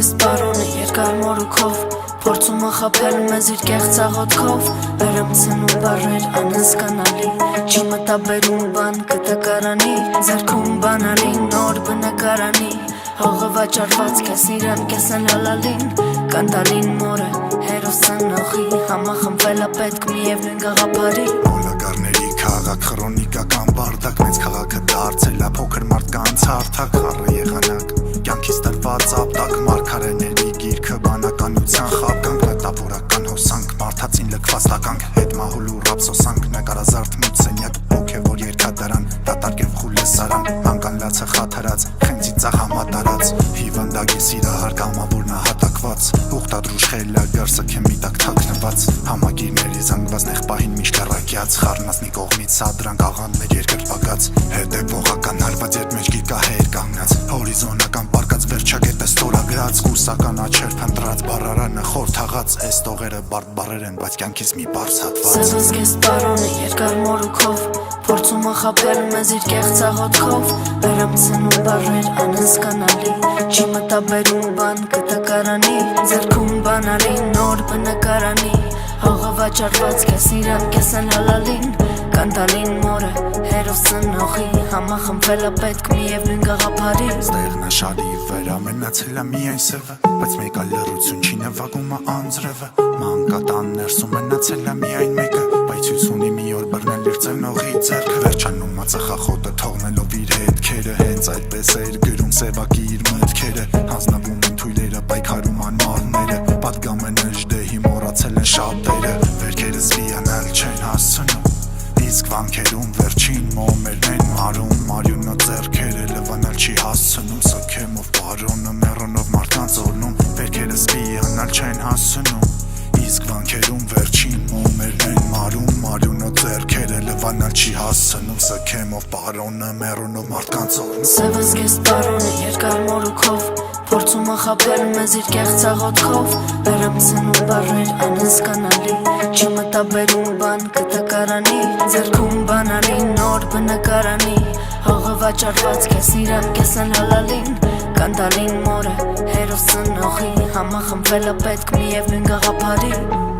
ես բարոնը երկար մորուքով Փորձում ախապել մեզ իր կեղծաղոտքով Վերամցնում բարեր անհասկանալի Չի մտաբերում բան կտակարանի Ձեռքում բանալի նոր բնակարանի Հողը վաճառված կես իրան կեսն հալալին Կանտալին մորը հերոս ծնողի Համախմվել պետք միևնույն գաղափարի Բոլագարների քաղաք քրոնիկական բարդակ Մեծ քաղաքը դարձել է փոքր մարդկանց հարթակ Խառը եղանակ կյանքից տրված ապտակ Մարգարեների գիրքը բանականության խապկանք Մետաֆորական հոսանք մարդածին լքված տականք Հետ մահուլ ու ռապսոսանք նկարազարդ մուտսենյակ Ոգևոր երկադարան դատարկ և խուլեսարան Անկանլացը խաթարած խենձի ծախ համատարած Հիվանդագի սիրահար կամավոր նահատակված Ուղտադրուշ խելագար սքեմի տակ թաքնված Համագիրների զանգված նեղ պահին միշտ հեռակյաց Խառնածնի կողմից սադրանք աղանդներ երկրպագած Հետևողական հարված երբ մեջքի կահեր կանգնած Հորիզոնական պարկած վերջագետը ստորագրած Կուրսական աչեր փնտրած բարարանը խորթաղած Այս տողերը բարդ բարեր են բայց կյանքից մի պարզ հատված Սևս կես բարոնը երկար մորուքով Փորձում ախապել մեզ իր կեղծաղոտքով Վերամցնում բարեր անհասկանալի Չի մտաբերում բան կտակարանի Ձեռքում բանալի նոր բնակարանի Հողը վաճառված կես իրան կեսն հալալին Կանտալին մորը հերոս ծնողի Համախմվել պետք միևնույն գաղափարի Ստեղնաշարի վրա մնացել է միայն սևը Բայց մեկ այլ լռություն չի նվագում անձրևը Մանկատան ներսում մնացել է միայն մեկը Բայց հույս ունի մի օր բռնել իր ծնողի ձեռքը Վերջանում ծխախոտը թողնելով իր հետքերը Հենց այդպես էր գրում սևակի իր մտքերը Հանձնվում են թույլերը պայքարում անմարները Պատգամը նժդեհի մոռացել են շատերը Վերքերս վիանալ չեն հասցնում Իսկ վանքերում վերջին մոմերն են մարում Մարյունը ձեռքերը լվանալ չի հասցնում Սոքեմով բարոնը մեռոնով մարդկանց օրնում Վերքերս վիանալ չեն հասցնում Իսկ վանքերում վերջին մոմերն են մարում Մարյունը ձեռքերը լվանալ չի հասցնում Սոքեմով բարոնը մեռոնով մարդկանց օրնում Սևս կես բարոնը երկար մորուքով Փորձում ախապել մեզ իր կեղծաղոտքով Վերամցնում բարեր անհասկանալի Չի մտաբերում բան կտակարանի Ձեռքում բանալի նոր բնակարանի Հողը վաճառված կես իրան կեսն հալալին Կանտալին մորը հերոս ծնողի Համախմվել պետք միևնույն գաղափարի